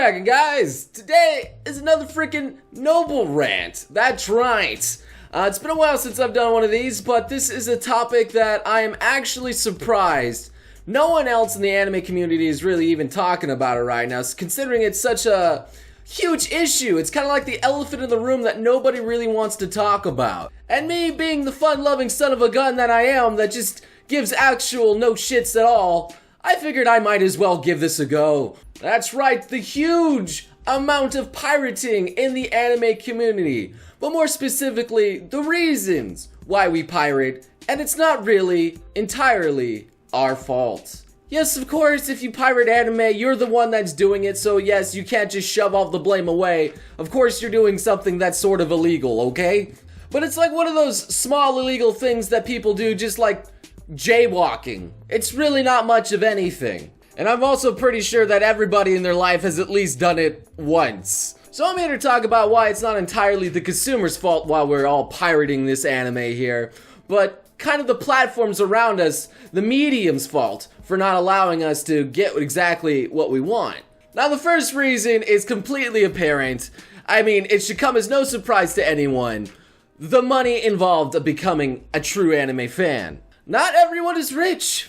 cracking, guys? Today is another freaking Noble rant. That's right. It's been a while since I've done one of these, but this is a topic that I am actually surprised no one else in the anime community is really even talking about it right now, considering it's such a huge issue. It's kind of like the elephant in the room that nobody really wants to talk about. And me being the fun-loving son of a gun that I am, that just gives actual no shits at all, I figured I might as well give this a go. That's right, the huge amount of pirating in the anime community. But more specifically, the reasons why we pirate, and it's not really entirely our fault. Yes, of course, if you pirate anime, you're the one that's doing it, so yes, you can't just shove all the blame away. Of course you're doing something that's sort of illegal, okay? But it's like one of those small illegal things that people do, just like jaywalking. It's really not much of anything. And I'm also pretty sure that everybody in their life has at least done it once. So I'm here to talk about why it's not entirely the consumer's fault while we're all pirating this anime here, but kind of the platforms around us, the medium's fault for not allowing us to get exactly what we want. Now the first reason is completely apparent. I mean, it should come as no surprise to anyone. The money involved of becoming a true anime fan. Not everyone is rich.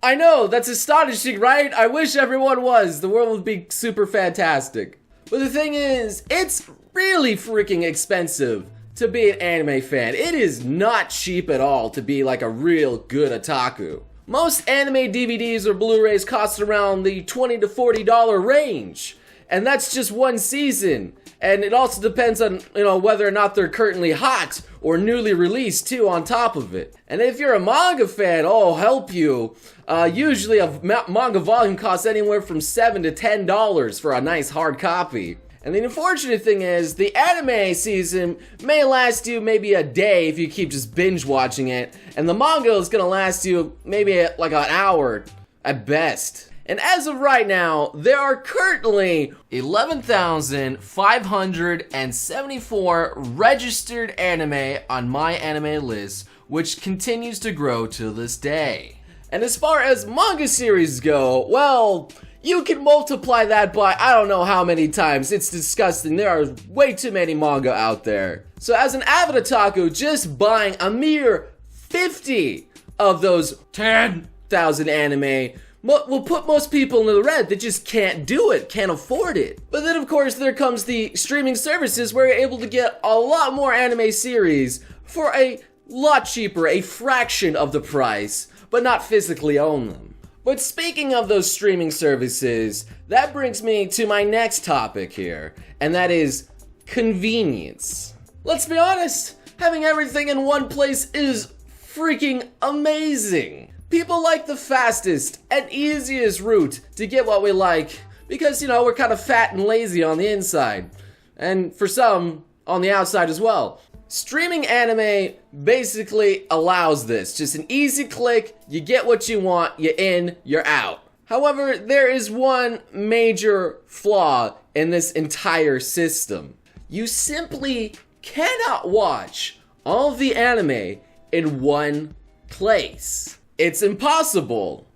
I know, that's astonishing, right? I wish everyone was. The world would be super fantastic. But the thing is, it's really freaking expensive to be an anime fan. It is not cheap at all to be like a real good otaku. Most anime DVDs or Blu-rays cost around the $20 to $40 range. And that's just one season. And it also depends on, whether or not they're currently hot or newly released too on top of it. And if you're a manga fan, oh, help you. Usually a manga volume costs anywhere from $7 to $10 for a nice hard copy. And the unfortunate thing is, the anime season may last you maybe a day if you keep just binge watching it. And the manga is gonna last you maybe like an hour at best. And as of right now, there are currently 11,574 registered anime on my anime list, which continues to grow to this day. And as far as manga series go, well, you can multiply that by I don't know how many times. It's disgusting. There are way too many manga out there. So as an avid otaku, just buying a mere 50 of those 10,000 anime will put most people in the red that just can't do it, can't afford it. But then of course there comes the streaming services where you're able to get a lot more anime series for a lot cheaper, a fraction of the price, but not physically own them. But speaking of those streaming services, that brings me to my next topic here, and that is convenience. Let's be honest, having everything in one place is freaking amazing. People like the fastest and easiest route to get what we like because, we're kind of fat and lazy on the inside. And for some, on the outside as well. Streaming anime basically allows this. Just an easy click, you get what you want, you're in, you're out. However, there is one major flaw in this entire system. You simply cannot watch all of the anime in one place. It's impossible.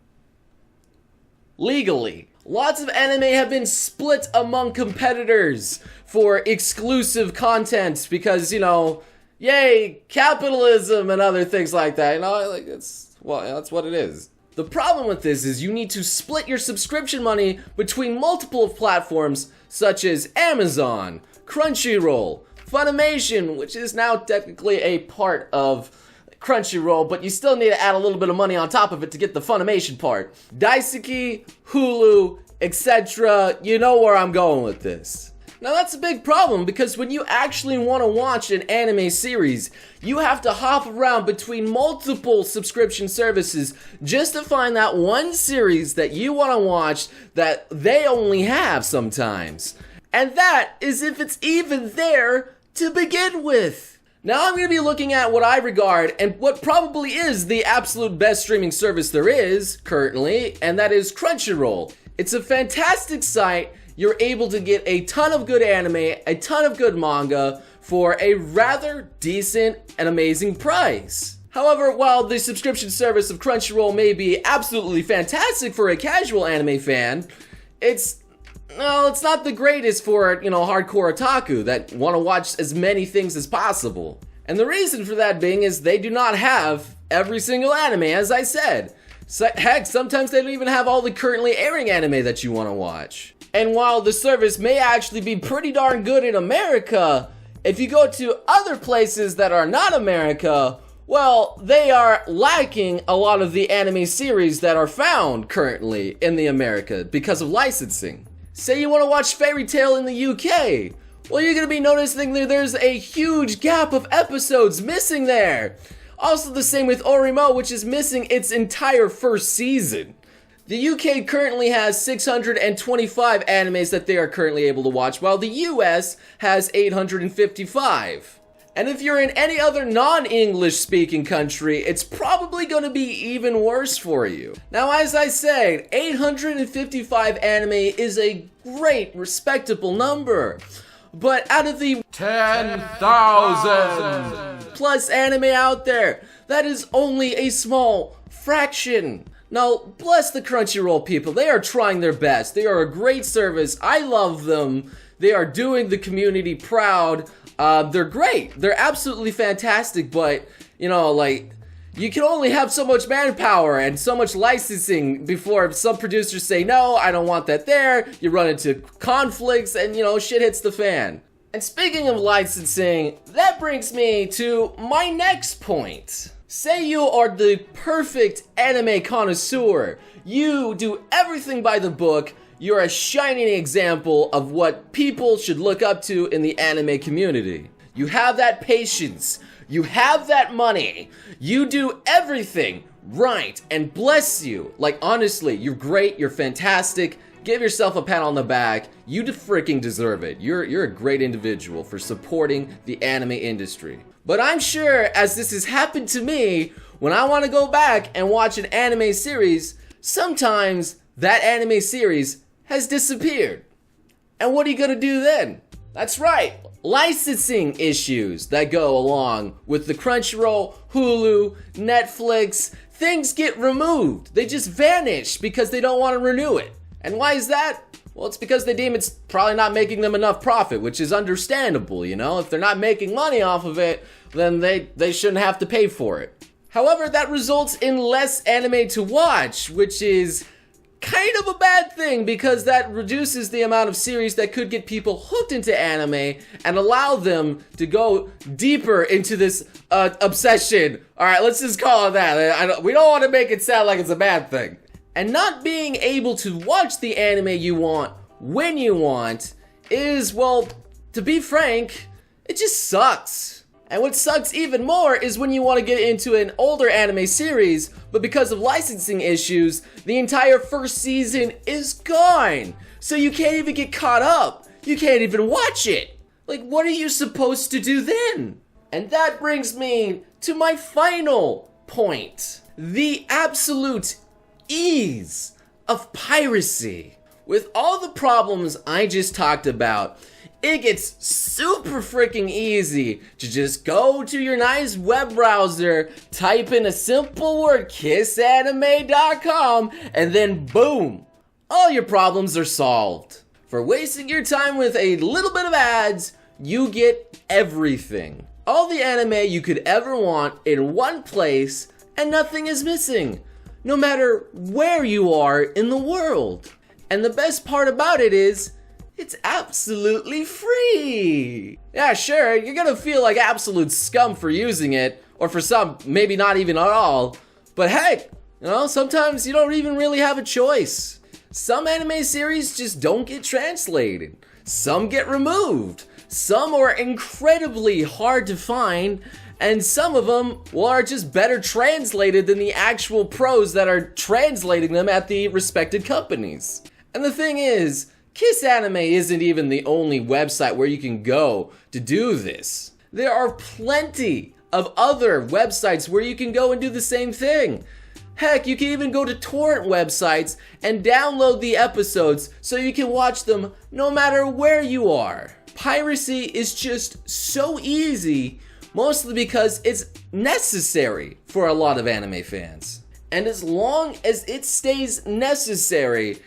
Legally. Lots of anime have been split among competitors for exclusive content because, yay, capitalism and other things like that. That's what it is. The problem with this is you need to split your subscription money between multiple platforms such as Amazon, Crunchyroll, Funimation, which is now technically a part of Crunchyroll, but you still need to add a little bit of money on top of it to get the Funimation part. Daisuki, Hulu, etc. You know where I'm going with this. Now that's a big problem because when you actually want to watch an anime series, you have to hop around between multiple subscription services just to find that one series that you want to watch that they only have sometimes. And that is if it's even there to begin with. Now I'm going to be looking at what I regard and what probably is the absolute best streaming service there is currently, and that is Crunchyroll. It's a fantastic site. You're able to get a ton of good anime, a ton of good manga for a rather decent and amazing price. However, while the subscription service of Crunchyroll may be absolutely fantastic for a casual anime fan, it's no, it's not the greatest for, hardcore otaku that want to watch as many things as possible. And the reason for that being is they do not have every single anime, as I said. Heck, sometimes they don't even have all the currently airing anime that you want to watch. And while the service may actually be pretty darn good in America, if you go to other places that are not America, well, they are lacking a lot of the anime series that are found currently in the America because of licensing. Say you want to watch Fairy Tail in the UK, well, you're going to be noticing that there's a huge gap of episodes missing there. Also the same with Orimo, which is missing its entire first season. The UK currently has 625 animes that they are currently able to watch, while the US has 855. And if you're in any other non-English speaking country, it's probably going to be even worse for you. Now, as I said, 855 anime is a great, respectable number. But out of the 10,000 plus anime out there, that is only a small fraction. Now, bless the Crunchyroll people. They are trying their best. They are a great service. I love them. They are doing the community proud. They're great. They're absolutely fantastic, but, you can only have so much manpower and so much licensing before some producers say, no, I don't want that there. You run into conflicts and, shit hits the fan. And speaking of licensing, that brings me to my next point. Say you are the perfect anime connoisseur. You do everything by the book. You're a shining example of what people should look up to in the anime community. You have that patience. You have that money. You do everything right, and bless you. Like, honestly, you're great. You're fantastic. Give yourself a pat on the back. You freaking deserve it. You're a great individual for supporting the anime industry. But I'm sure, as this has happened to me, when I want to go back and watch an anime series, sometimes that anime series has disappeared. And what are you gonna do then? That's right, licensing issues that go along with the Crunchyroll, Hulu, Netflix. Things get removed. They just vanish because they don't want to renew it. And why is that? Well, it's because they deem it's probably not making them enough profit, which is understandable, If they're not making money off of it, then they shouldn't have to pay for it. However, that results in less anime to watch, which is kind of a bad thing because that reduces the amount of series that could get people hooked into anime and allow them to go deeper into this obsession. Alright, let's just call it that. We don't want to make it sound like it's a bad thing. And not being able to watch the anime you want when you want is, well, to be frank, it just sucks. And what sucks even more is when you want to get into an older anime series, but because of licensing issues, the entire first season is gone. So you can't even get caught up. You can't even watch it. Like, what are you supposed to do then? And that brings me to my final point. The absolute ease of piracy. With all the problems I just talked about, it gets super freaking easy to just go to your nice web browser, type in a simple word, kissanime.com, and then boom, all your problems are solved. For wasting your time with a little bit of ads, you get everything. All the anime you could ever want in one place, and nothing is missing, no matter where you are in the world. And the best part about it is, it's absolutely free. Yeah, sure, you're gonna feel like absolute scum for using it, or for some, maybe not even at all. But heck, sometimes you don't even really have a choice. Some anime series just don't get translated. Some get removed. Some are incredibly hard to find, and some of them, well, are just better translated than the actual pros that are translating them at the respected companies. And the thing is, Kiss Anime isn't even the only website where you can go to do this. There are plenty of other websites where you can go and do the same thing. Heck, you can even go to torrent websites and download the episodes so you can watch them no matter where you are. Piracy is just so easy, mostly because it's necessary for a lot of anime fans. And as long as it stays necessary,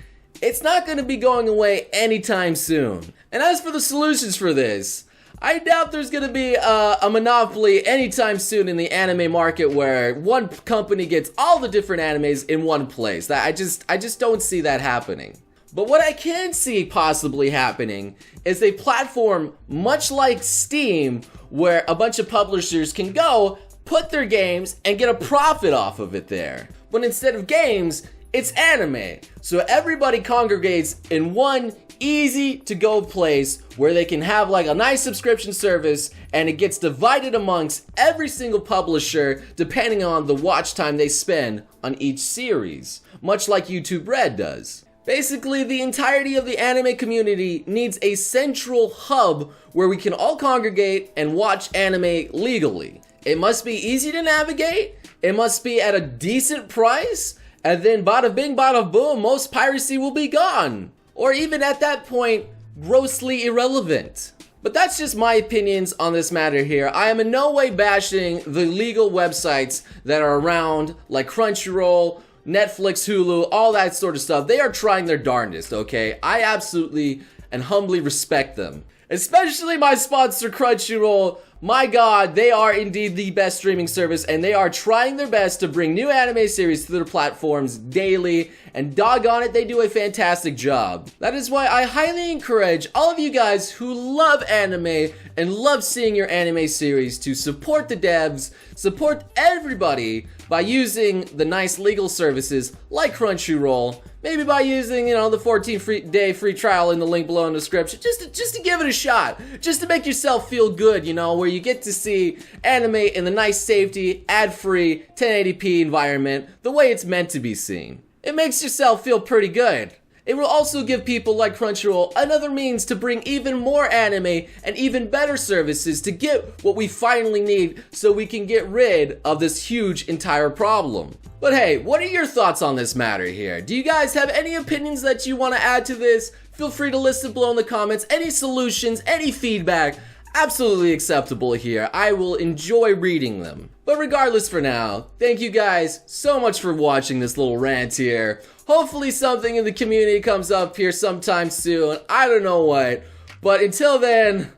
it's not going to be going away anytime soon. And as for the solutions for this, I doubt there's going to be a monopoly anytime soon in the anime market where one company gets all the different animes in one place. I just don't see that happening. But what I can see possibly happening is a platform much like Steam where a bunch of publishers can go, put their games, and get a profit off of it there. But instead of games, it's anime. So everybody congregates in one easy to go place where they can have like a nice subscription service, and it gets divided amongst every single publisher depending on the watch time they spend on each series, much like YouTube Red does. Basically, the entirety of the anime community needs a central hub where we can all congregate and watch anime legally. It must be easy to navigate, it must be at a decent price, and then bada bing bada boom, most piracy will be gone. Or even at that point, grossly irrelevant. But that's just my opinions on this matter here. I am in no way bashing the legal websites that are around, like Crunchyroll, Netflix, Hulu, all that sort of stuff. They are trying their darndest, okay? I absolutely and humbly respect them. Especially my sponsor, Crunchyroll. My god, they are indeed the best streaming service, and they are trying their best to bring new anime series to their platforms daily, and doggone it, they do a fantastic job. That is why I highly encourage all of you guys who love anime and love seeing your anime series to support the devs, support everybody by using the nice legal services like Crunchyroll, maybe by using, the 14-day free trial in the link below in the description, just to give it a shot, just to make yourself feel good, where you get to see anime in the nice safety, ad-free, 1080p environment, the way it's meant to be seen. It makes yourself feel pretty good. It will also give people like Crunchyroll another means to bring even more anime and even better services to get what we finally need so we can get rid of this huge entire problem. But hey, what are your thoughts on this matter here? Do you guys have any opinions that you want to add to this? Feel free to list it below in the comments. Any solutions, any feedback, absolutely acceptable here. I will enjoy reading them. But regardless for now, thank you guys so much for watching this little rant here. Hopefully something in the community comes up here sometime soon. I don't know what. But until then,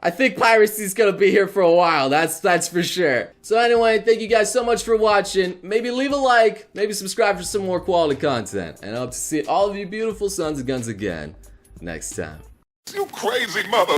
I think piracy's gonna be here for a while. That's for sure. So anyway, thank you guys so much for watching. Maybe leave a like, maybe subscribe for some more quality content. And I hope to see all of you beautiful sons of guns again next time. You crazy mother.